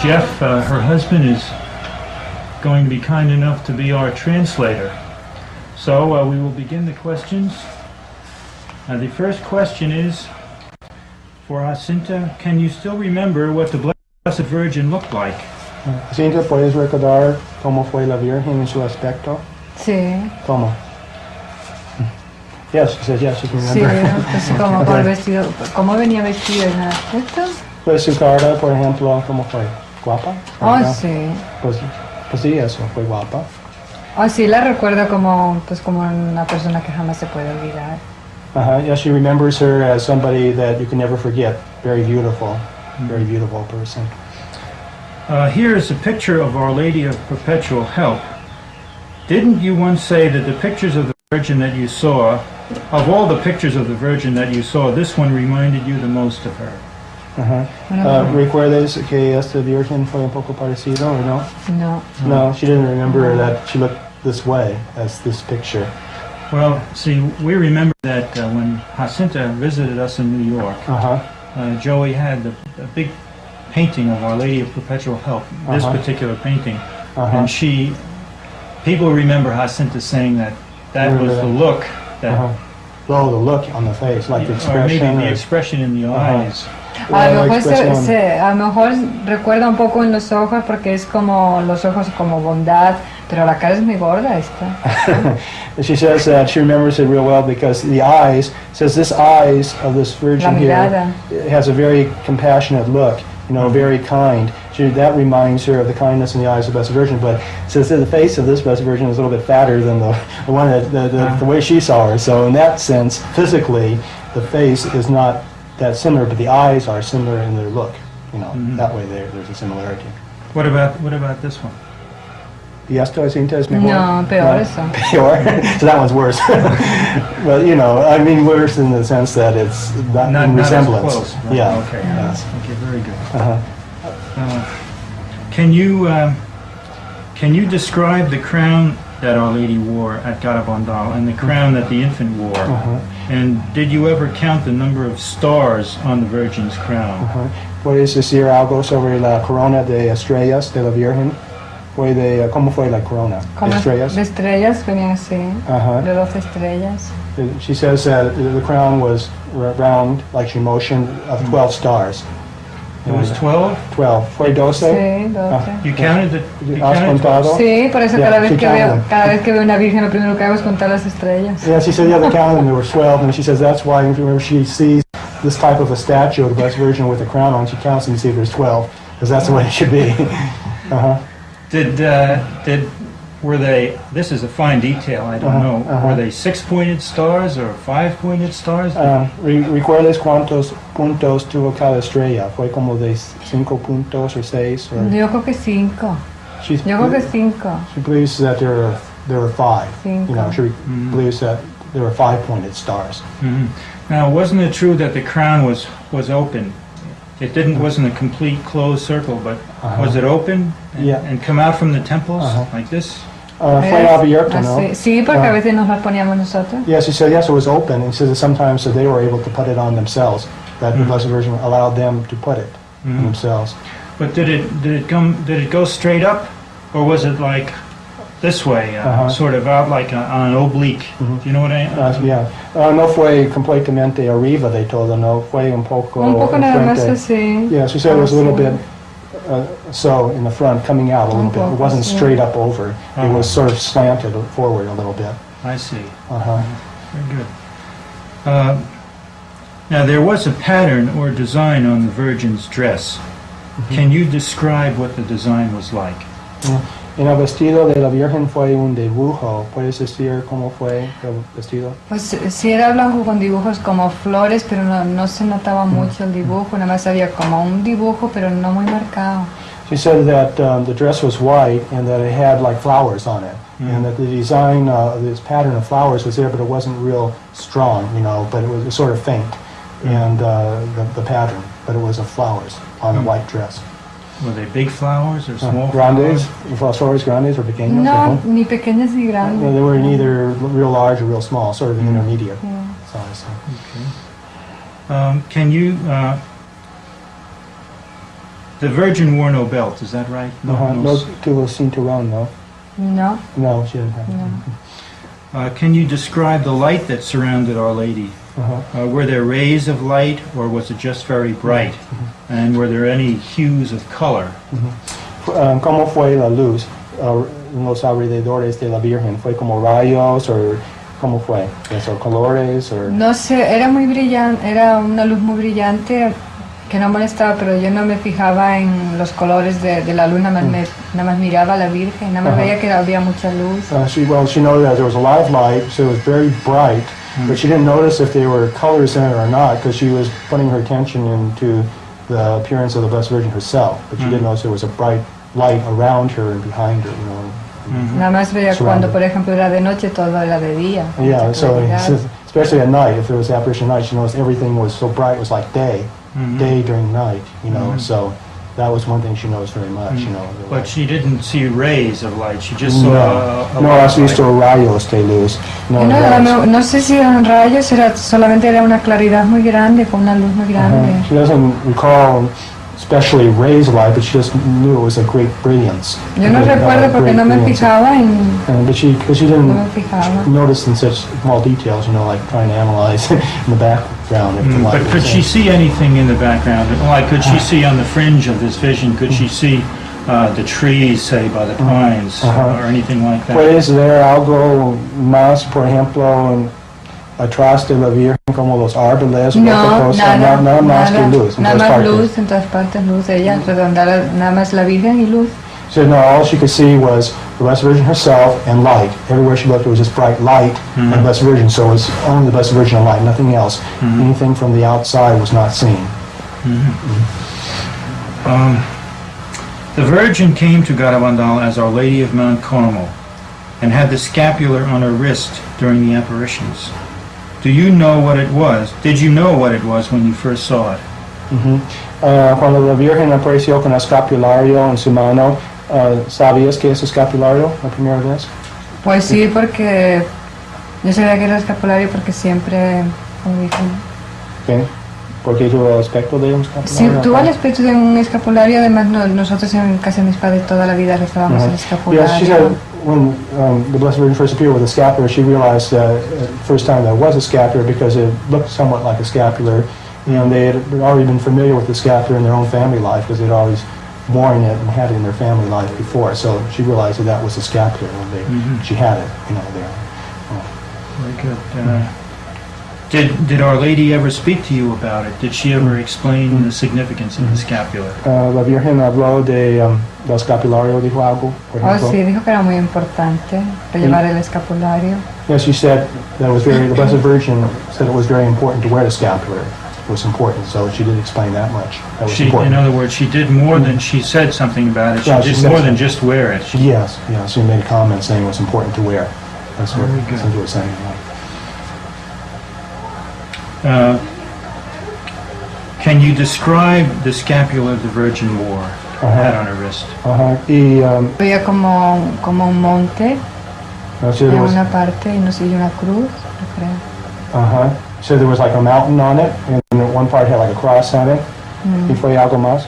Jeff, her husband, is going to be kind enough to be our translator. So we will begin the questions. The first question is for Jacinta. Can you still remember what the Blessed Virgin looked like? Jacinta, ¿puedes recordar cómo fue la Virgen en su aspecto? Sí. ¿Cómo? Yes, she says yes, she can Sí, remember. pues como con el vestido, ¿cómo venía vestida en el aspecto? Pues su cara, por ejemplo, ¿cómo fue? ¿Guapa? Oh, ¿verdad? sí. Pues sí, eso, fue guapa. Oh, sí, la recuerdo como, pues como una persona que jamás se puede olvidar. Yes, she remembers her as somebody that you can never forget. Very beautiful person. Here is a picture of Our Lady of Perpetual Help. Didn't you once say that the pictures of the Virgin that you saw, of all the pictures of the Virgin that you saw, this one reminded you the most of her? ¿Recuerdas que esta Virgen fue un poco parecido o no? No. No, she didn't remember that she looked this way as this picture. Well, see, we remember that when Jacinta visited us in New York, Joey had a big painting of Our Lady of Perpetual Help, this particular painting, and people remember Jacinta saying that was the look that... Oh, the look on the face, like the expression. Or maybe the expression in the eyes. A lo mejor recuerda un poco en los ojos porque es como los ojos como bondad, pero la cara es muy gorda esta. She says that she remembers it real well because the eyes, says this eyes of this Virgin here has a very compassionate look, you know, very kind. That reminds her of the kindness in the eyes of the Blessed Virgin, but says that the face of this Blessed Virgin is a little bit fatter than the one that the way she saw her. So in that sense, physically, the face is not that similar, but the eyes are similar in their look. You know, that way there's a similarity. What about this one? ¿Y esto es mejor? No, peor eso. Peor? So that one's worse. Well, you know, I mean worse in the sense that it's not in resemblance. Not as close, right? Yeah. Okay. Yes. Okay. Very good. Can you describe the crown that Our Lady wore at Garabandal and the crown that the infant wore? And did you ever count the number of stars on the Virgin's crown? ¿Puedes decir algo sobre la corona de estrellas de la Virgen? ¿Cómo fue la corona? ¿De estrellas? De estrellas venían así, de 12 estrellas. She says that the crown was round, like she motioned, of 12 stars. It was 12? 12. ¿Fue 12? Sí, 12. You counted it? ¿Has contado? Sí, por eso cada vez que veo una virgen lo primero que hago es contar las estrellas. Yeah, she said, yeah, they counted and there were 12, and she says that's why whenever she sees this type of a statue of the Blessed Virgin with a crown on, she counts and you see there's 12, because that's the way it should be. Were they, this is a fine detail, I don't know, were they 6-pointed stars or 5-pointed stars? ¿Recuerdas cuántos puntos tuvo cada estrella? ¿Fue como de 5 puntos o 6? Yo creo que 5. Yo creo que 5. She believes that there were 5. You know, she believes that there were 5-pointed stars. Now, wasn't it true that the crown was open? It wasn't a complete closed circle, but was it open and come out from the temples like this? Fue abierto, ¿no? Sí, porque a veces nos las poníamos nosotros. Yes, he said yes, it was open. He said that sometimes they were able to put it on themselves. That the Blessed Virgin allowed them to put it on themselves. But did it go straight up, or was it like this way, sort of out like on an oblique? Do you know what I mean? No fue completamente arriba de todo, no fue un poco nada más así. Yeah, she said it was a little bit so in the front, coming out a little bit. It wasn't straight up over. It was sort of slanted forward a little bit. I see. Very good. Now there was a pattern or design on the Virgin's dress. Can you describe what the design was like? En el vestido de la Virgen fue un dibujo. ¿Puedes decir cómo fue el vestido? Pues sí era blanco con dibujos como flores, pero no se notaba mucho el dibujo, nada más había como un dibujo, pero no muy marcado. She said that the dress was white and that it had like flowers on it, and that the design, this pattern of flowers was there, but it wasn't real strong, you know, but it was sort of faint, and the pattern, but it was of flowers on the white dress. Were they big flowers or small grandes, flowers? Flowers grandes or pequeños? No, ni pequeñas ni grandes. They were neither real large or real small, sort of intermediate size. Okay. Can you The Virgin wore no belt, is that right? No tuvo cinturón, no? No. No, she didn't have it. No. Can you describe the light that surrounded Our Lady? Were there rays of light, or was it just very bright? And were there any hues of color? ¿Cómo fue la luz en los alrededores de la Virgen? ¿Fue como rayos o cómo fue? ¿Esos colores? Or? No sé, era muy brillante, era una luz muy brillante que no molestaba, pero yo no me fijaba en los colores de la luz, nada más miraba a la Virgen, nada más veía que había mucha luz. She noted that there was a lot of light, so it was very bright, but she didn't notice if there were colors in it or not, because she was putting her attention into the appearance of the Blessed Virgin herself, but she didn't notice there was a bright light around her and behind her, you know. Nada más veía cuando, por ejemplo, era de noche, todo era de día. Yeah, so especially at night, if there was apparition at night, she noticed everything was so bright, it was like day during night, you know, so that was one thing she noticed very much, you know. But she didn't see rays of light, she just saw No, has visto rayos de luz. No sé si eran rayos, solamente era una claridad muy grande, con una luz muy grande. She doesn't recall especially rays of light, but she just knew it was a great brilliance. Yo no recuerdo porque no me fijaba en... But she didn't no me fijaba. notice in such small details, you know, like trying to analyze in the background. But could she see anything in the background? Like, could she see on the fringe of this vision, could she see the trees, say, by the pines, or anything like that? Pues ver algo más, por ejemplo, atrás de la Virgen, como los árboles, no, nada más que luz. Nada más luz, en todas partes luz, ella redondada, nada más la Virgen y luz. So no, all she could see was the Blessed Virgin herself and light. Everywhere she looked, it was just bright light and the Blessed Virgin. So it was only the Blessed Virgin and light, nothing else. Anything from the outside was not seen. The Virgin came to Garabandal as Our Lady of Mount Carmel and had the scapular on her wrist during the apparitions. Do you know what it was? Did you know what it was when you first saw it? Cuando la Virgen apareció con el escapulario en su mano, ¿sabías qué es escapulario la primera vez? Pues sí, porque yo sabía que era escapulario porque siempre, como dije... ¿Qué? ¿Por qué tuvo el aspecto de un escapulario? Sí, tuvo el aspecto de un escapulario, además nosotros en casa de mis padres toda la vida rezábamos el escapulario. Yes, she said when the Blessed Virgin first appeared with a scapular, she realized first time that was a scapular because it looked somewhat like a scapular. And they had already been familiar with the scapular in their own family life because they'd always worn it and had it in their family life before. So she realized that was a scapular when she had it, you know, there. Very good. Did Our Lady ever speak to you about it? Did she ever explain the significance of the scapular? La Virgen habló del escapulario, dijo algo, por ejemplo. Oh, sí, dijo que era muy importante llevar el escapulario. Yes, she said that was the Blessed Virgin said it was very important to wear the scapular. It was important, so she did explain that much. That was important. In other words, she did more than she said something about it. She did more than just wear it. Yes, she made a comment saying it was important to wear. That's what she was saying. Can you describe the scapular the Virgin wore, had on her wrist? Había como un monte en una parte y no sé, una cruz, creo. So there was like a mountain on it, and one part had like a cross on it. ¿Y fue algo más?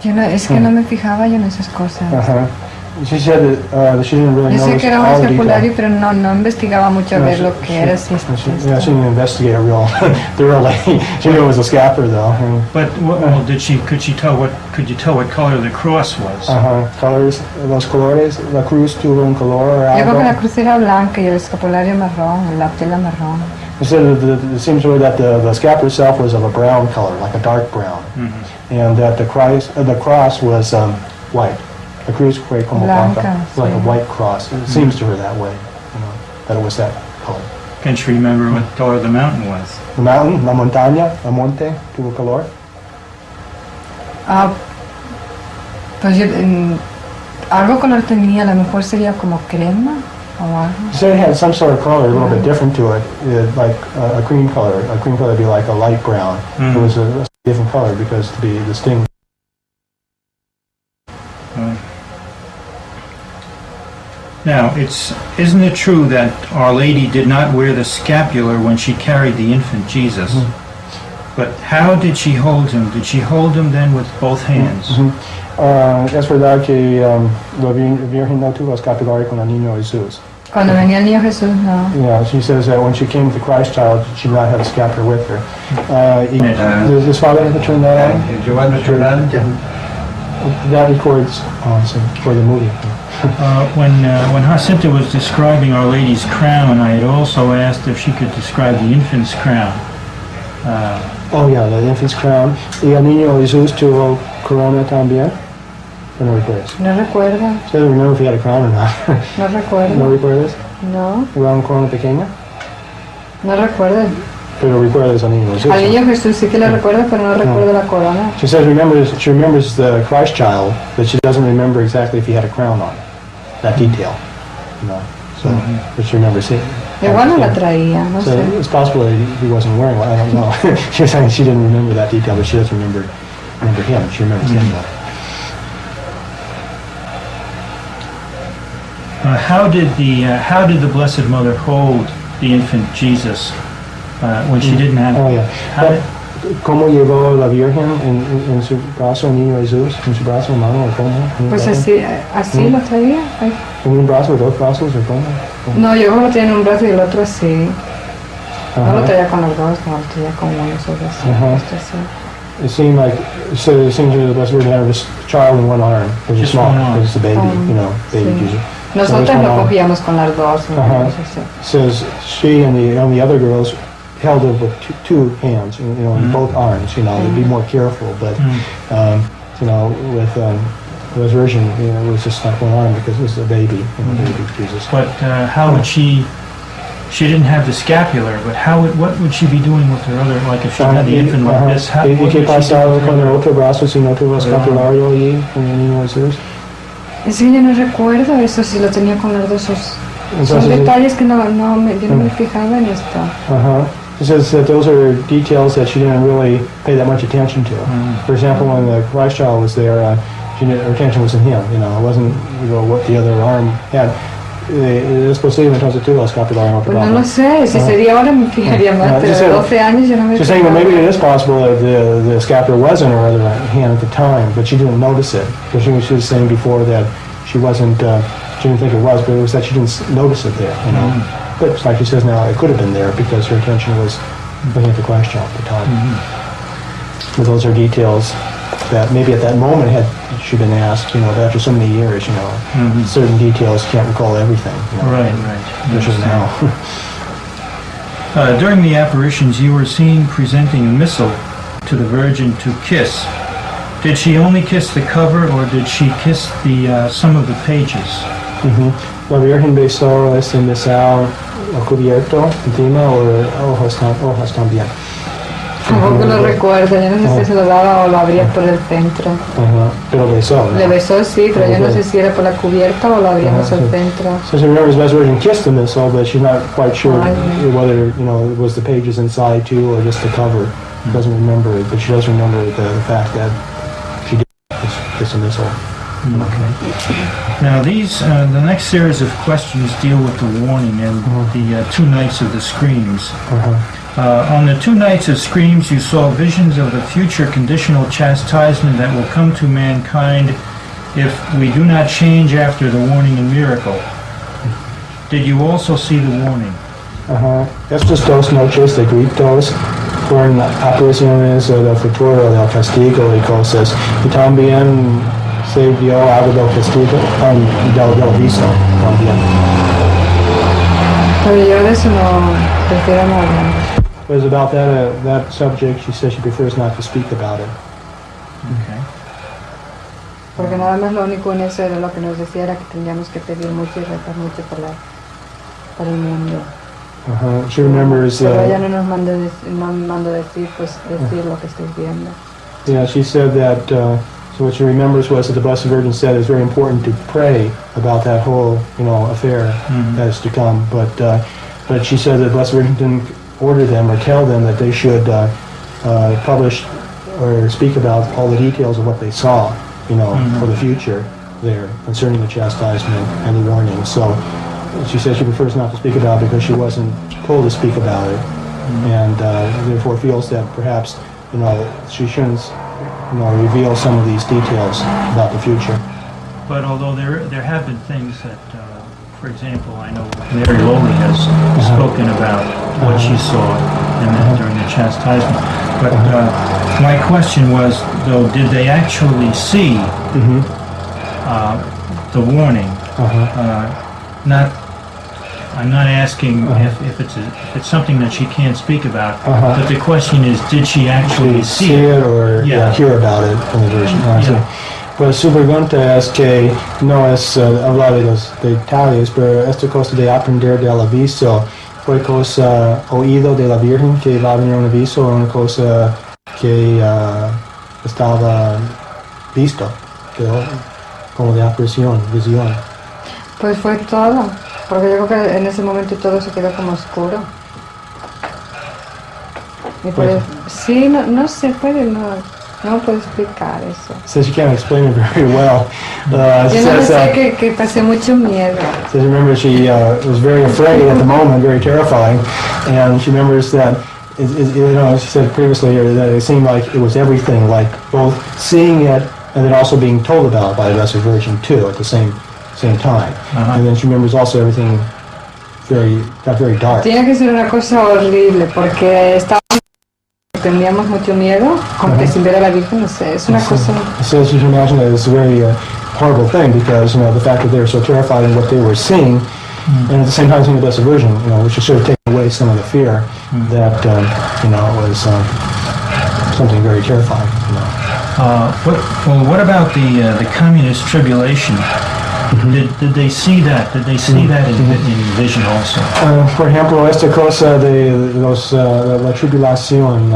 Es que no me fijaba yo en esas cosas. She said that she didn't really Yo sé notice que era un all the escapulario, detail. pero no investigaba mucho a ver lo que era. She didn't investigate it real thoroughly. She knew it was a scapular though. But could you tell what color the cross was? Colors, los colores, la cruz tuvo un color o algo. Yo creo que la cruz era blanca y el escapulario marrón, la tela marrón. It said that it seems to me that the scapular itself was of a brown color, like a dark brown, and that the cross was white. The cruz fue como blanca, like a white cross. It seems to her that way, you know, that it was that color. Can she remember what color the mountain was? The mountain, la montaña, el monte, tuvo color. Pues algo color tenía, a lo mejor sería como crema o algo. She said it had some sort of color, a little bit different to it, like a cream color. A cream color would be like a light brown. It was a different color because to be distinct. Now, isn't it true that Our Lady did not wear the scapular when she carried the infant Jesus? But how did she hold him? Did she hold him then with both hands? Es verdad que la Virgen no tuvo escapular con el niño Jesús. Cuando venía el niño Jesús, no. Yeah, she says that when she came with the Christ child, she did not have a scapular with her. Does his father ever turn that on? That records for the movie. When Jacinta was describing Our Lady's crown, I had also asked if she could describe the infant's crown. Oh yeah, the infant's crown. ¿Y el niño Jesús tuvo corona también? ¿O no recuerdas? No recuerdo. She doesn't remember if he had a crown or not. No recuerdo. ¿No recuerdas? No. ¿Era una corona pequeña? No recuerdo. Pero recuerdas al niño Jesús. Al niño Jesús sí que le recuerdo, pero no recuerdo la corona. She says she remembers the Christ child, but she doesn't remember exactly if he had a crown on. That detail, you know. So, but she remembers it. Igual no la traía, no So sé. it's possible that he wasn't wearing one. I don't know. She was saying she didn't remember that detail, but she does remember him. She remembers him though. How did the Blessed Mother hold the infant Jesus when she didn't have? Oh yeah. ¿Cómo llevó la Virgen en su brazo el niño Jesús? ¿En su brazo, mano o cómo? Pues así lo traía. Ay. ¿En un brazo, dos brazos o cómo? No, yo lo tenía en un brazo y el otro así. No lo traía con los dos, no lo traía con uno solo así. Esto así. It seemed like it seems to me the Blessed Virgin had this child in one arm. It was Just small, one arm. it was a baby, you know, baby sí. Jesus. Nosotros lo cogíamos con las dos. Says she and the other girls held it with two hands, you know, in both arms, you know, to be more careful. But you know, with the Virgin, you know, it was just like one arm because it was a baby, you know, baby Jesus. But how would she? She didn't have the scapular, but what would she be doing with her other? Like if she had the infant like this, what would she ¿Y qué pasaba do? con el otro brazo si no tuvo escapulario allí con el niño Jesús? Es que yo no recuerdo eso, si lo tenía con los dos. Son detalles que yo no me fijaba en esto. It says that those are details that she didn't really pay that much attention to. For example, when the Christ child was there, her attention was in him. You know, it wasn't what the other arm had. Es posible entonces tuvo escapulario. Pues no lo sé, si sería ahora me fijaría más, pero de 12 años yo no me She's saying, well, maybe it is possible that the scapular was in her other hand at the time, but she didn't notice it. Because she was saying before that she wasn't, she didn't think it was, but it was that she didn't notice it there, you know. But like she says now, it could have been there because her attention was looking at the Christ child at the time. But those are details that maybe at that moment had she been asked, you know, after so many years, you know, certain details can't recall everything. You know, Right. Especially now. During the apparitions, you were seen presenting a missal to the Virgin to kiss. Did she only kiss the cover, or did she kiss the some of the pages? La Virgen besó ese misal cubierto encima o hojas también. Tampoco lo recuerdo, yo no sé si se lo daba o lo abría por el centro. Pero besó, ¿no? Le besó, sí, pero yo no sé si era por la cubierta o lo abríamos al centro. So she remembers Blessed Virgin kissed the missal, but she's not quite sure whether, you know, it was the pages inside too or just the cover. She doesn't remember it, but she does remember the fact that she did kiss the missal. Okay. Now the next series of questions deal with the warning and the 2 nights of the screams. On the 2 nights of screams, you saw visions of the future conditional chastisement that will come to mankind if we do not change after the warning and miracle. Did you also see the warning? Estos 2 noches de gritos fueron apariciones del futuro, del castigo y cosas. Y también se vio algo del castigo, del aviso también. Pero yo de eso no prefiero no hablar. But it's about that subject, she says she prefers not to speak about it. Okay. Porque nada más lo único en eso era lo que nos decía era que tendríamos que pedir mucho y rezar mucho para el mundo. She remembers. Pero ella no nos mandó decir, pues decir lo que estoy viendo. Yeah, she said that. So what she remembers was that the Blessed Virgin said it's very important to pray about that whole, you know, affair that is to come. But she said that the Blessed Virgin didn't order them or tell them that they should publish or speak about all the details of what they saw, you know, for the future there concerning the chastisement and the warning. So she said she prefers not to speak about it because she wasn't told to speak about it. and therefore feels that perhaps, she shouldn't, reveal some of these details about the future. But although there have been things that, for example, I know Mary Lowry has spoken about what she saw during the chastisement. But my question was, though, did they actually see the warning? I'm not asking if it's something that she can't speak about, but the question is, did she actually see it or hear about it in the version? Pues su pregunta es que no es hablar de los detalles, pero esta cosa de aprender del aviso fue cosa oído de la Virgen que va a venir un aviso o una cosa que estaba visto, como de aparición, visión. Pues fue todo, porque yo creo que en ese momento todo se quedó como oscuro. Y pues, sí, no se puede, no puedo explicar eso. Says you can't explain it very well. Yo no sé que pasé mucho miedo. Says remember she was very afraid at the moment, very terrifying, and she remembers that she said previously here that it seemed like it was everything, like both seeing it and then also being told about it by the Blessed Virgin too at the same time. And then she remembers also everything got very dark. Tiene que ser una cosa horrible porque teníamos mucho miedo, como que sin ver a la Virgen, no sé, es una cosa... So you can imagine that it's a very horrible thing because, the fact that they were so terrified in what they were seeing, and at the same time seeing the Blessed Virgin, which is sort of taking away some of the fear that, was something very terrifying, What about the communist tribulation? Did they see that? Did they see that in vision also? Por ejemplo, esta cosa de la tribulación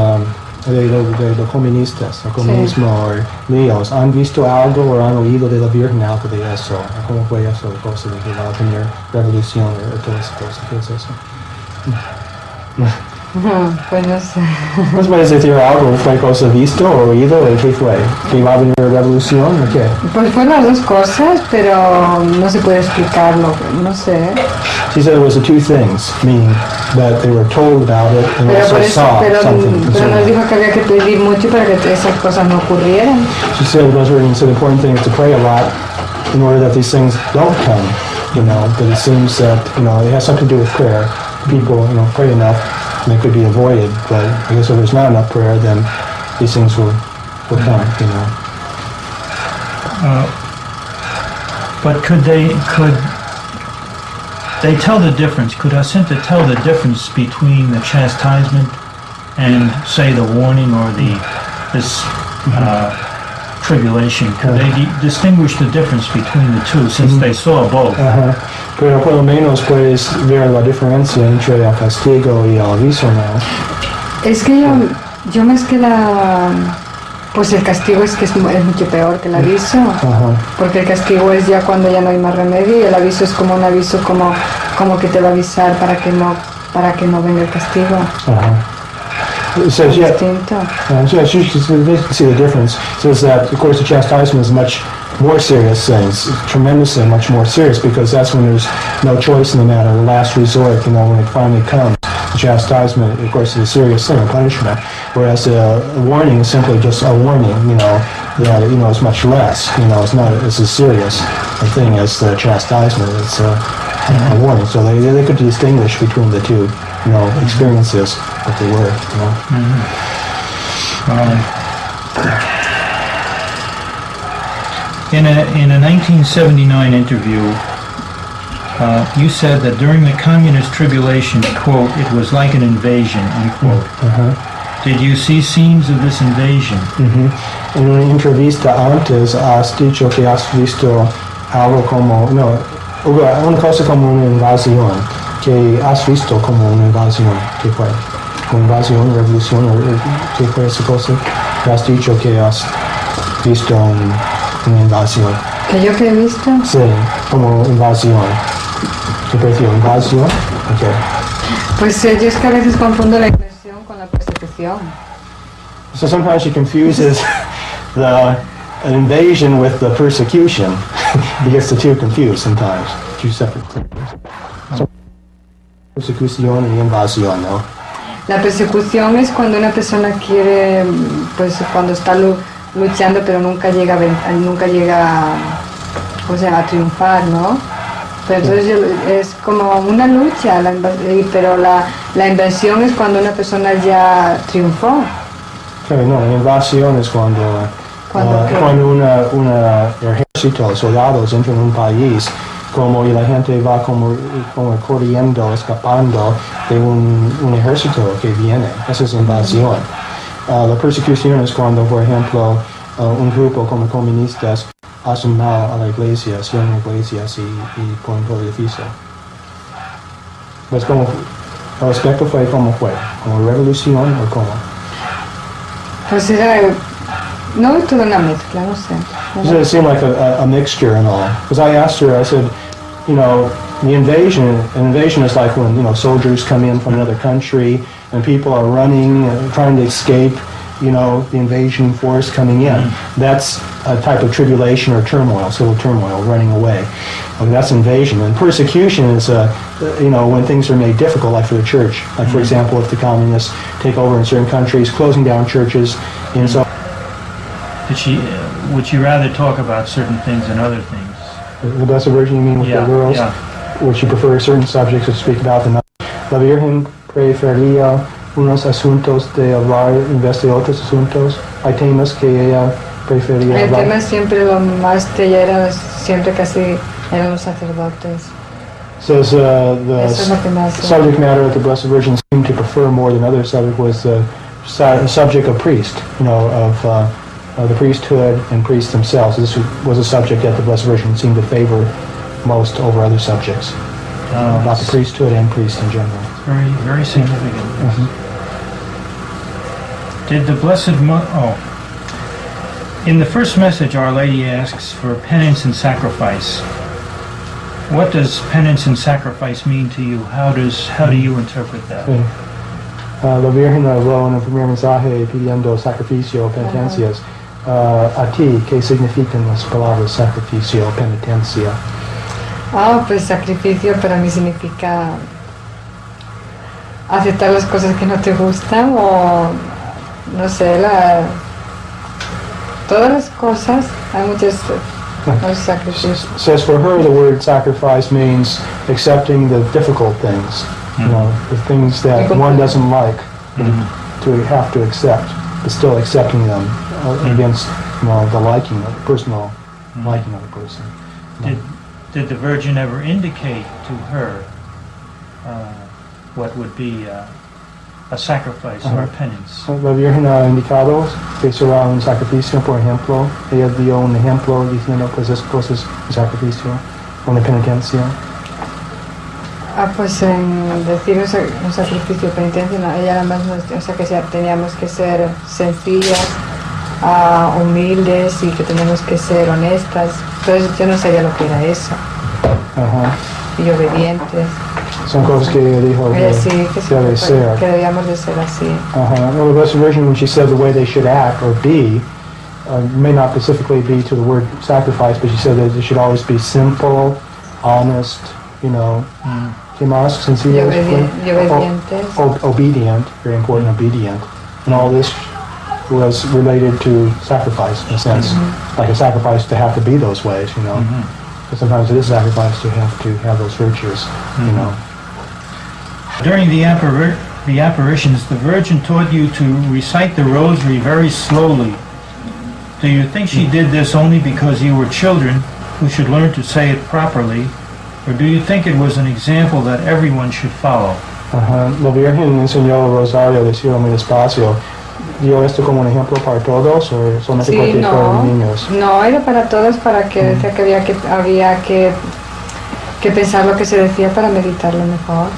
de los comunistas, el comunismo o líos, ¿han visto algo o han oído de la Virgen algo de eso? ¿Cómo fue eso? La cosa de que va a tener revolución o todas esas cosas. ¿Qué es eso? Pues no sé. ¿Pues puedes decir algo? ¿Fue cosa visto o oído? ¿Qué fue? ¿Que iba a venir revolución o qué? Pues fue las dos cosas, pero no se puede explicarlo, no sé. She said it was the two things, meaning that they were told about it and also saw something. Pero nos dijo que había que pedir mucho para que esas cosas no ocurrieran. She said the important thing is to pray a lot in order that these things don't come, but it seems that, it has something to do with prayer. People, pray enough and they could be avoided, but I guess if there's not enough prayer, then these things will come, But could they tell the difference? Could Jacinta tell the difference between the chastisement and, say, the warning or this tribulation? Could they distinguish the difference between the two, since they saw both? Pero por lo menos puedes ver la diferencia entre el castigo y el aviso, ¿no? Es que yo más que pues el castigo es mucho peor que el aviso, porque el castigo es ya cuando ya no hay más remedio y el aviso es como un aviso como que te va a avisar para que no venga el castigo. It says, es distinto. You can see the difference. It says that, of course, the chastisement is much more serious things, tremendously much more serious, because that's when there's no choice in the matter, the last resort, when it finally comes. The chastisement, of course, is a serious thing, a punishment, whereas a warning is simply just a warning, that, it's much less, it's not as serious a thing as the chastisement. It's a warning. So they could distinguish between the two, experiences that they were, In a 1979 interview, you said that during the communist tribulation, quote, it was like an invasion, unquote. Did you see scenes of this invasion? En una entrevista antes has dicho que has visto algo una cosa como una invasión, que has visto como una invasión. ¿Qué fue? Una invasión, revolución, ¿qué fue esa cosa? Que has dicho que has visto una invasión. ¿Que yo que he visto? Sí, como invasión. ¿Qué prefiero? ¿Invasión? Okay. Pues yo es que a veces confundo la invasión con la persecución. So sometimes she confuses an invasion with the persecution. He gets the two confused sometimes. Two separate things. So, persecución y invasión, ¿no? La persecución es cuando una persona quiere, pues cuando está luchando pero nunca llega o sea, a triunfar, ¿no? Pero entonces es como una lucha, pero la inversión es cuando una persona ya triunfó. Claro, no, la invasión es cuando un ejército, soldados entran en un país y la gente va como corriendo, escapando de un ejército que viene. Esa es invasión. La persecución es cuando, por ejemplo, un grupo como comunistas hacen mal a la iglesia, cierran iglesias y ponen todo edificio. Pues como, el aspecto fue como revolución o como. Pues era, no, toda una mezcla, no sé. It seemed like a mixture and all. Because I asked her, I said, the invasion is like when, soldiers come in from another country and people are running, trying to escape, the invasion force coming in. That's a type of tribulation or turmoil, civil turmoil, running away. That's invasion. And persecution is, when things are made difficult, like for the church. Like, for example, if the communists take over in certain countries, closing down churches, and so. Would you rather talk about certain things than other things? The Blessed Virgin, you mean with the girls? Yeah. Would she prefer certain subjects to speak about than others? La Virgen prefería unos asuntos de hablar en vez de otros asuntos. Hay temas que ella prefería El hablar. tema siempre lo más de ella era, siempre casi eran los sacerdotes. Says the Eso es lo que más, subject matter that the Blessed Virgin seemed to prefer more than other subject was the subject of priest, of the priesthood and priests themselves. This was a subject that the Blessed Virgin seemed to favor most over other subjects. About the priesthood and priests in general. Very, very significant. Did the Blessed in the first message, Our Lady asks for penance and sacrifice. What does penance and sacrifice mean to you? How do you interpret that? La Virgen habló en el primer mensaje pidiendo sacrificio, penitencias. A ti, ¿qué significan las palabras sacrificio, penitencia? Pues sacrificio para mí significa aceptar las cosas que no te gustan o, no sé, todas las cosas, hay muchos sacrificios. Says for her the word sacrifice means accepting the difficult things, the things that one doesn't like, to have to accept, but still accepting them against the liking, of the personal liking of the person. Did the Virgin ever indicate to her what would be a sacrifice or a penance? La Virgen ha indicado que será un sacrificio, por ejemplo. Ella dio un ejemplo diciendo pues es cosas de sacrificio, una penitencia. Pues en decir un sacrificio de penitencia, no, ella nada más que teníamos que ser sencillas, humildes y que teníamos que ser honestas. Entonces yo no sabía lo que era eso. Y obedientes. Son cosas que ella dijo que debe ser. Que debíamos de ser así. Well, the Blessed Virgin, when she said the way they should act or be, may not specifically be to the word sacrifice, but she said that they should always be simple, honest, ¿qué más? Sencillas. Y obedientes. Obedient, very important, obedient. And all this was related to sacrifice, in a sense, like a sacrifice to have to be those ways, But sometimes it is a sacrifice to have those virtues, During the apparitions, the Virgin taught you to recite the Rosary very slowly. Do you think she did this only because you were children who should learn to say it properly, or do you think it was an example that everyone should follow? La Virgen enseñó el rosario, decirlo muy despacio. ¿Dio esto como un ejemplo para todos o solamente porque fueron niños? No, era para todos, para que decía que había que pensar lo que se decía para meditarlo mejor.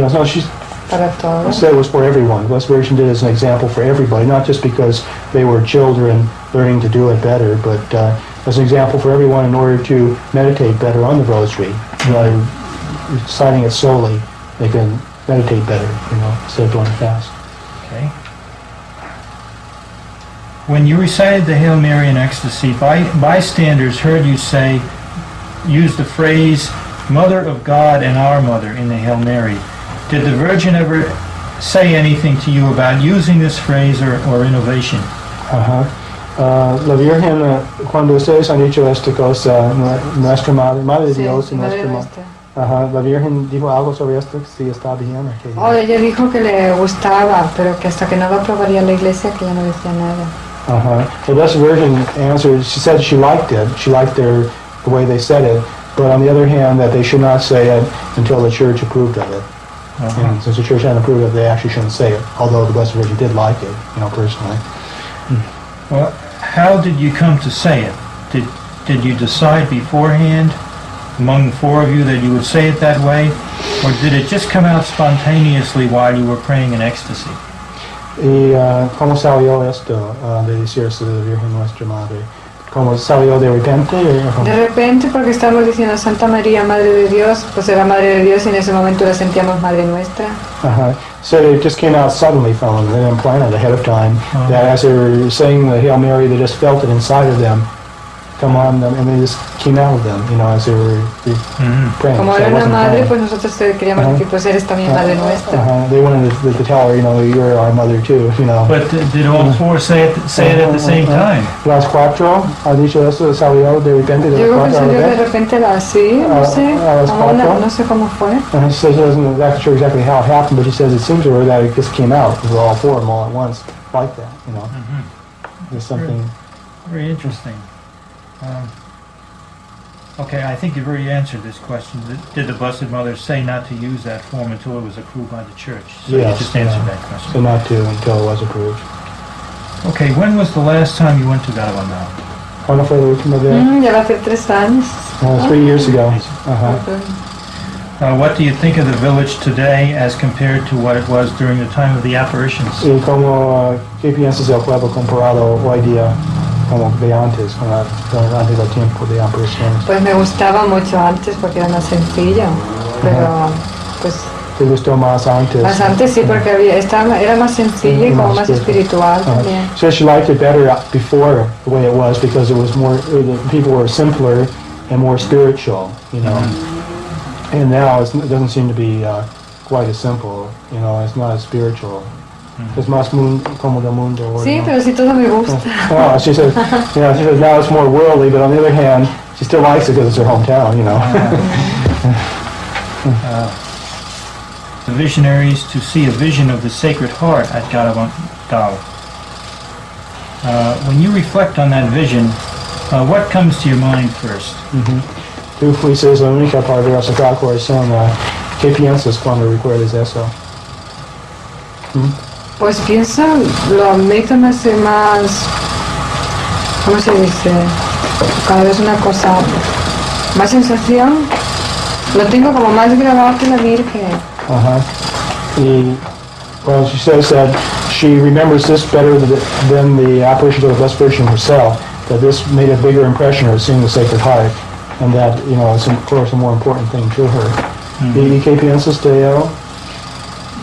So she's para todos. Said it was for everyone. The Blessed Virgin did it as an example for everybody, not just because they were children learning to do it better, but as an example for everyone in order to meditate better on the Rosary. By reciting it slowly, they can meditate better, instead of doing it fast. Okay. When you recited the Hail Mary in ecstasy, bystanders heard you use the phrase, Mother of God and our Mother in the Hail Mary. Did the Virgin ever say anything to you about using this phrase or innovation? La Virgen, cuando ustedes han dicho esta cosa, nuestra madre, madre de Dios y nuestra madre. La Virgen dijo algo sobre esto, si está bien. Ella dijo que le gustaba, pero que hasta que no lo aprobaría la iglesia, que ella no decía nada. The Blessed Virgin answered, she said she liked it, she liked the way they said it, but on the other hand, that they should not say it until the church approved of it. And since the church hadn't approved of it, they actually shouldn't say it, although the Blessed Virgin did like it, personally. Well, how did you come to say it? Did you decide beforehand among the four of you that you would say it that way, or did it just come out spontaneously while you were praying in ecstasy? ¿Y cómo salió esto de decirse de la Virgen Nuestra Madre? ¿Cómo salió de repente? De repente, porque estábamos diciendo Santa María, Madre de Dios, pues era Madre de Dios y en ese momento la sentíamos Madre Nuestra. So it just came out suddenly from them. They didn't plan it ahead of time. That as they were saying the Hail Mary, they just felt it inside of them come on them, and they just came out of them, as they were praying. Como era una madre, pues nosotros queríamos decir, pues eres también Madre Nuestra. They wanted to tell her, you're our mother too, But did all four say it at the same time? Las cuatro, ha dicho eso, salió de repente de Yo creo que cuatro. salió de repente así, no sé, no sé cómo fue. And she says she wasn't exactly sure exactly how it happened, but she says it seems to her that it just came out, because all four of them all at once, like that, There's something... Very interesting. Okay, I think you've already answered this question. Did the Blessed Mother say not to use that form until it was approved by the Church? So yes, you just answered that question. So not to until it was approved. Okay, when was the last time you went to Garabandal? ¿Cuándo fue la última vez? Ya va a ser 3 años. 3 years ago. What do you think of the village today as compared to what it was during the time of the apparitions? ¿Y qué piensas del pueblo comparado hoy día? Como de antes, antes del tiempo de apariciones. Pues me gustaba mucho antes porque era más sencillo, pero pues... ¿Te gustó más antes? Más antes sí, porque era más sencillo y como más espiritual también. So she liked it better before the way it was because it was more, the people were simpler and more spiritual, And now it doesn't seem to be quite as simple, it's not as spiritual. Es más como del mundo. Sí, pero sí todo me gusta. She says, now it's more worldly, but on the other hand, she still likes it because it's her hometown, The visionaries to see a vision of the Sacred Heart at Garabandal. When you reflect on that vision, what comes to your mind first? Tú fuiste la única para ver el Sagrado Corazón. ¿Qué piensas cuando recuerdas eso? Pues pienso, a mí me hace más, ¿cómo se dice? Cada vez una cosa, más sensación, lo tengo como más grabado que la Virgen. Well, she says that she remembers this better than the apparition of the Blessed Virgin herself, that this made a bigger impression of seeing the Sacred Heart, and that, it's of course a more important thing to her. ¿Y qué piensas de ello?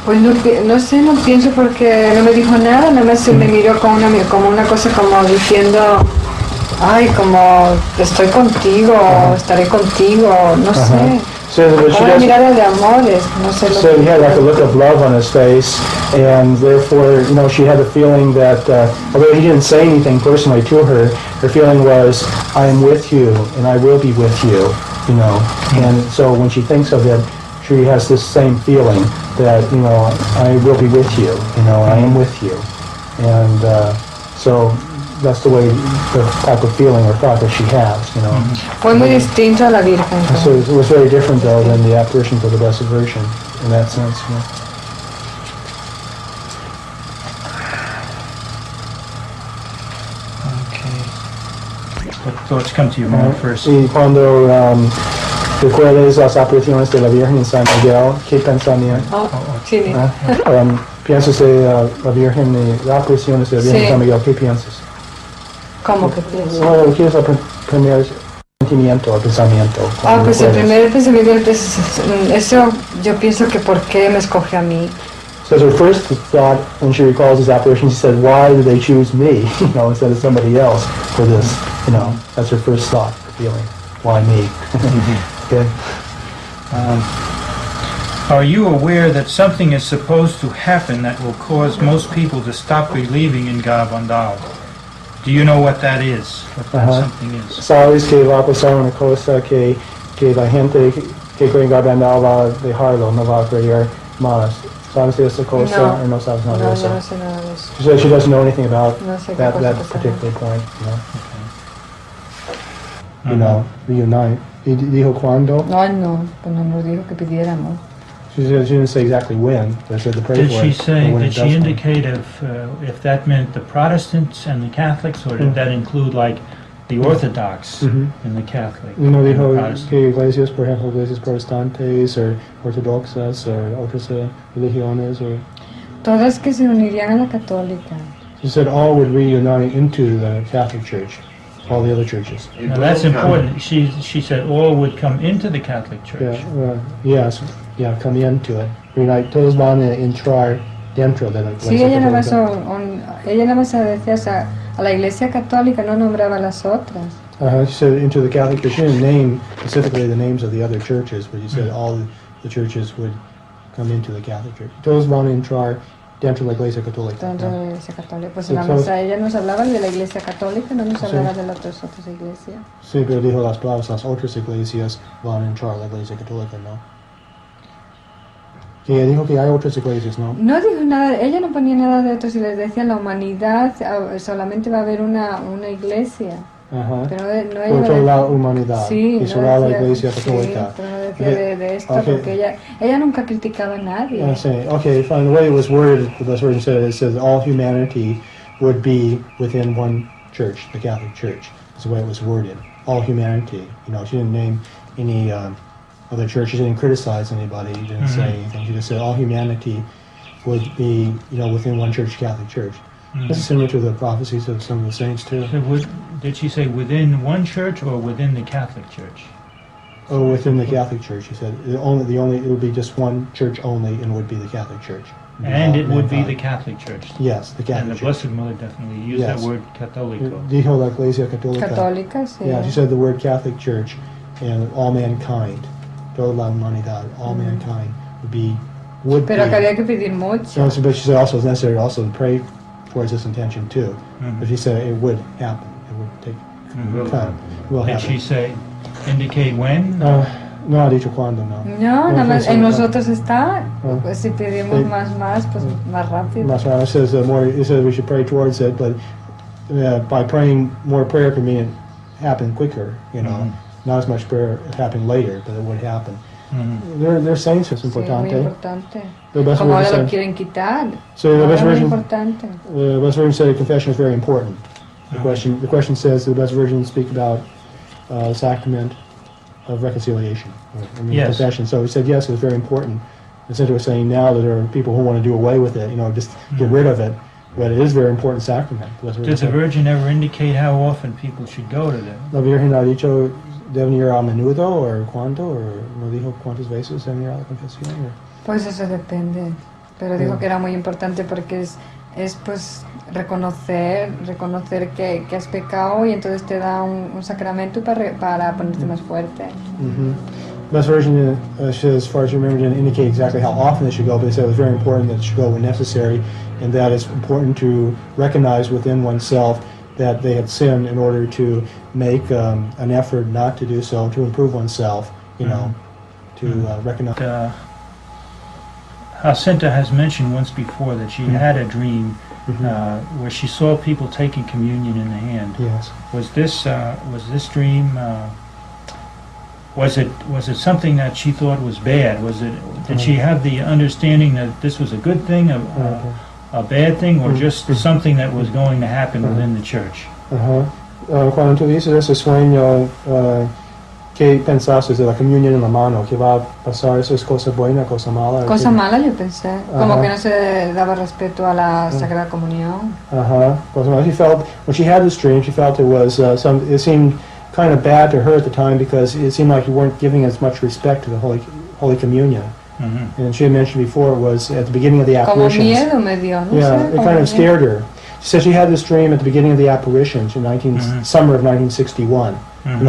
Pues no sé, no pienso porque no me dijo nada, nada más me miró como una cosa como diciendo, ay, como estoy contigo, estaré contigo, no sé. Una mirada de amores, no sé lo que... So he had like a look of love on his face, and therefore, she had the feeling that, although he didn't say anything personally to her, her feeling was, I am with you, and I will be with you, And so when she thinks of it, she has this same feeling that, I will be with you, I am with you. And so that's the way, the type of feeling or thought that she has, Fue muy distinto a la Virgen. So it was very different, though, than the apparitions of the Blessed Virgin, in that sense, Okay. What thoughts come to your mind first? Y cuando recuerdes las apariciones de la Virgen en San Miguel, ¿qué pensamiento? Sí. ¿Piensas de la Virgen y las apariciones de la Virgen en San Miguel? ¿Qué piensas? ¿Cómo que piensas? Bueno, ¿qué es el primer sentimiento, el pensamiento? Pues el primer pensamiento es eso, yo pienso que ¿por qué me escoge a mí? So her first thought, when she recalls this apparition, she said, why did they choose me, instead of somebody else for this, that's her first thought, her feeling, why me? Okay. Are you aware that something is supposed to happen that will cause most people to stop believing in Garabandal? Do you know what that is? What that something is? Sabes que va a pasar una cosa que la gente que cree en Garabandal va a dejarlo, no va a creer más. ¿Sabes de esa cosa o no sabes nada de eso? No sé nada de eso. She said she doesn't know anything about No sé qué that cosa particular point. Okay. You know, reunite. ¿Y dijo cuándo? No, pues no nos dijo que pidiéramos. She didn't say exactly when, but said to pray Did for she it. say? when Did it she does come. indicate if that meant the Protestants and the Catholics, or did that include like the Orthodox and the Catholic? No and the dijo Protestant? que iglesias, por ejemplo, iglesias protestantes o ortodoxas o otras religiones or. Todas que se unirían a la católica. She said all would reunite into the Catholic Church, all the other churches. Now that's important. She said all would come into the Catholic Church. Yes, come into it. Reunite. Todos van a entrar dentro de la iglesia Sí, ella nada más decía, o sea, a la iglesia católica, no nombraba las otras. She said into the Catholic Church. She didn't name specifically the names of the other churches, but she said all the churches would come into the Catholic Church. Todos van a entrar dentro de la iglesia católica. Dentro de la iglesia católica. Pues nada más ella nos hablaba de la iglesia católica, no nos hablaba de las otras iglesias. Sí, pero dijo las palabras, las otras iglesias van a entrar a la iglesia católica, ¿no? Que ella dijo que hay otras iglesias, ¿no? No dijo nada, ella no ponía nada de otros y les decía la humanidad solamente va a haber una iglesia. Pero no por toda la humanidad. Sí, y solo la iglesia católica. Sí, pero no decía de esto porque ella nunca criticaba a nadie. Okay, fine. The way it was worded, the best version said, it says all humanity would be within one church, the Catholic Church. That's the way it was worded. All humanity. You know, she didn't name any other church. She didn't criticize anybody. She didn't say anything. She just said all humanity would be, within one church, Catholic Church. This is similar to the prophecies of some of the saints too. So did she say within one church or within the Catholic Church? Oh, within the Catholic Church, she said. It would be just one church only, and it would be the Catholic Church. And it would be the Catholic Church. Yes, the Catholic and the Church. Blessed Mother definitely used that word católico. Dijo la Iglesia Católica. Católica, sí. Yeah, she said the word Catholic Church and all mankind, toda la humanidad, all mankind would Pero be. que había que pedir mucho. But she said also it's necessary also to pray towards this intention too. But she said it would happen. It would take time. Will Did happen. she say, indicate when? No ha dicho cuándo, no. No, nada más en nosotros está. Pues si pedimos más, pues más rápido. That's right. It says it says we should pray towards it, but by praying more, prayer can mean it happen quicker. Not as much prayer happen later, but it would happen. They're saying it's importante. Sí, muy importante. The best Como version ahora lo said, quieren quitar. so the best Ahora es version, importante. the best version said confession is very important. The question says the best version speak about sacrament of reconciliation. Yes. Confession. So he said yes, it was very important. Instead of saying now that there are people who want to do away with it, just get rid of it, but it is a very important sacrament. Did the Virgin ever indicate how often people should go to them? La Virgen ha dicho deben ir a menudo o cuánto, o no dijo cuántas veces deben ir a la confesión. Pues eso depende. Pero dijo que era muy importante porque es pues reconocer que has pecado y entonces te da un sacramento para ponerte más fuerte. Best version, as far as you remember, didn't indicate exactly how often they should go, but they said it was very important that it should go when necessary, and that it's important to recognize within oneself that they had sinned in order to make an effort not to do so, to improve oneself, to recognize. Jacinta has mentioned once before that she had a dream where she saw people taking communion in the hand. Yes. Was this dream? Was it something that she thought was bad? Did she have the understanding that this was a good thing, a bad thing, or just something that was going to happen within the church? Cuando tú dices ese sueño, ¿qué pensaste de la comunión en la mano? ¿Que va a pasar? ¿Eso es cosa buena, cosa mala? Cosa mala, yo pensé. Como que no se daba respeto a la Sagrada Comunión. She felt, when she had this dream, she felt it was it seemed kind of bad to her at the time because it seemed like you weren't giving as much respect to the Holy Communion. And she had mentioned before it was at the beginning of the apparitions. Como miedo me dio, no Yeah, sé, it kind of scared her. She said she had this dream at the beginning of the apparitions in summer of 1961.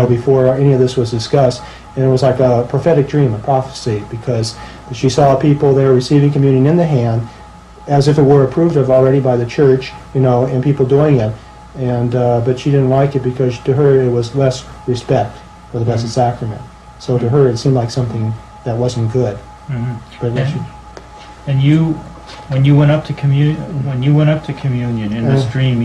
before any of this was discussed. And it was like a prophetic dream, a prophecy, because she saw people there receiving communion in the hand, as if it were approved of already by the church, and people doing it. And but she didn't like it because to her it was less respect for the Blessed Sacrament. So to her it seemed like something that wasn't good. But and you, when you went up to communion in this dream,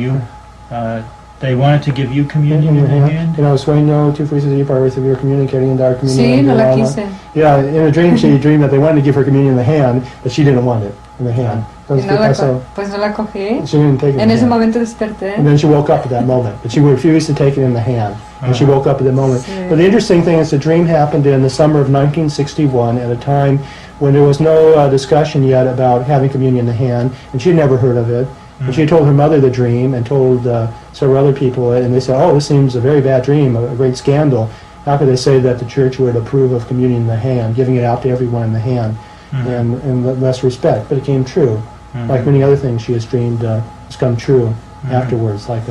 they wanted to give you communion in the hand? I was saying, no, two free we were communicating in our communion. Sí, no la quise. Yeah, in a dream she dreamed that they wanted to give her communion in the hand, but she didn't want it in the hand. Pues no la cogí. She didn't take it En ese momento desperté. And then she woke up at that moment, but she refused to take it in the hand. And she woke up at that moment. Sí. But the interesting thing is the dream happened in the summer of 1961 at a time when there was no discussion yet about having communion in the hand, and she'd never heard of it. And she told her mother the dream and told several other people it, and they said, oh, this seems a very bad dream, a great scandal. How could they say that the church would approve of communion in the hand, giving it out to everyone in the hand, and less respect? But it came true. Like many other things she has dreamed has come true afterwards, like,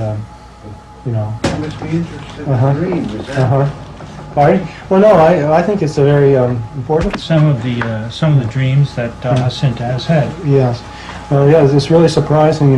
You must be interested in the dream, is that? Pardon? Well, no, I think it's a very important. Some of the dreams that Jacinta has had. Yes. Yeah, it's really surprising,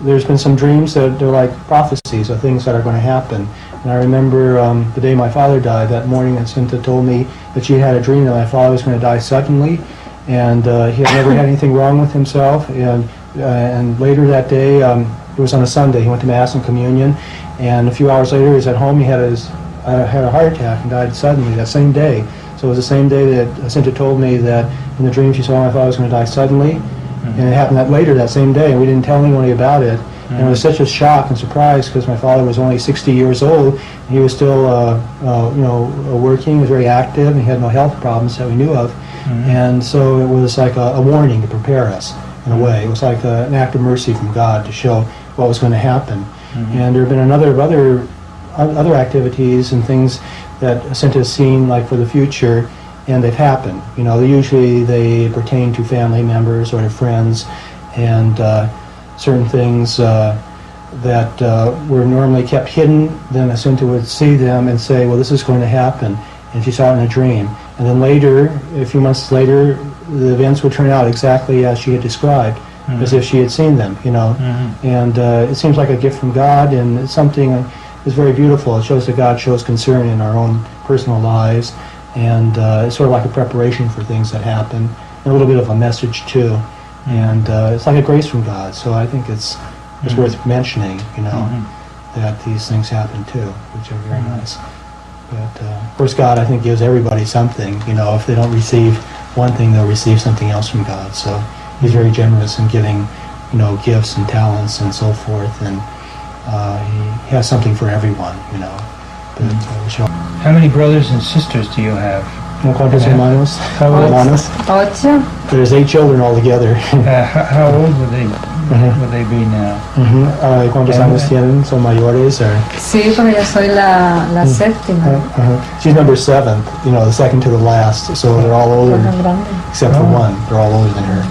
there's been some dreams that they're like prophecies of things that are going to happen. And I remember the day my father died, that morning Jacinta told me that she had a dream that my father was going to die suddenly, and he had never had anything wrong with himself. And later that day, it was on a Sunday, he went to Mass and Communion, and a few hours later he was at home, he had a heart attack and died suddenly that same day. So it was the same day that Jacinta told me that in the dream she saw my father was going to die suddenly. And it happened that same day, and we didn't tell anybody about it. And it was such a shock and surprise because my father was only 60 years old. And he was still, working, he was very active, and he had no health problems that we knew of. And so it was like a warning to prepare us in a way. It was like an act of mercy from God to show what was going to happen. And there have been a number of other activities and things that Jacinta has seen, like for the future. And they've happened. Usually they pertain to family members or to friends, and certain things that were normally kept hidden, then Jacinta would see them and say, well, this is going to happen. And she saw it in a dream. And then later, a few months later, the events would turn out exactly as she had described, as if she had seen them, And it seems like a gift from God, and it's something that's very beautiful. It shows that God shows concern in our own personal lives. And it's sort of like a preparation for things that happen, and a little bit of a message too. And it's like a grace from God. So I think it's worth mentioning, that these things happen too, which are very nice. But of course, God, I think, gives everybody something. If they don't receive one thing, they'll receive something else from God. So He's very generous in giving, gifts and talents and so forth. And He has something for everyone, How many brothers and sisters do you have? ¿Cuántos hermanos? Hermanas? 8. There's 8 children altogether. How old would they be now? ¿Cuántos años tienen? ¿Son mayores? Or? Sí, porque yo soy la séptima. She's number 7th, the second to the last. So they're all older, except for one. They're all older than her.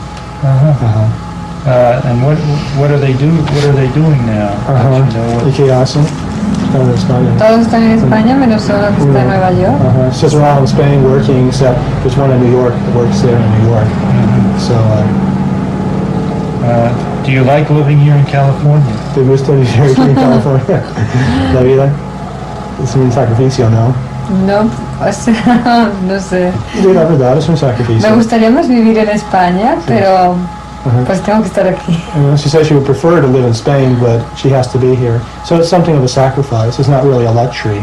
And what are they doing? What are they doing now? ¿Y qué hacen? Todos están en España, menos uno que está en Nueva York. So they're all in Spain working, except there's one in New York that works there in New York. So, do you like living here in California? ¿Te gusta vivir aquí en California? La vida es un sacrificio, ¿no? No, o sea, no sé. Sí, la verdad, es un sacrificio. Me gustaría más vivir en España, pero pues tengo que estar aquí. She says she would prefer to live in Spain, but she has to be here. So it's something of a sacrifice. It's not really a luxury,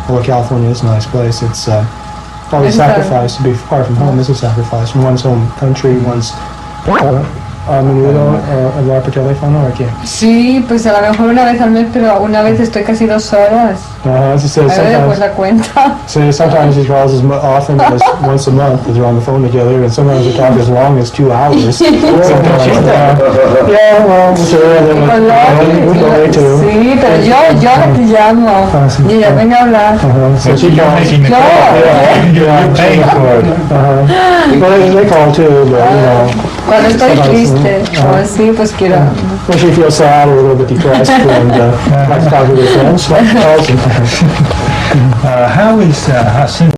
Although California is a nice place, it's probably a sacrifice to be far from home. Is a sacrifice from one's home country, one's a menudo hablar por teléfono o qué? Sí, pues a lo mejor una vez al mes, pero una vez estoy casi 2 horas. She says A ver, después la cuenta. So sometimes she calls as often as once a month because they're on the phone together, and sometimes they talk as long as 2 hours. Yeah, well, sure, we go away too. Sí, pero yo la llamo. Y ella venga a hablar. So she You're calls. making the call. You're paying for it. Well, they call too, but Cuando estoy triste o así, pues quiero. When she feels sad or a little bit depressed and like to talk with her friends, calls and How is Jacinta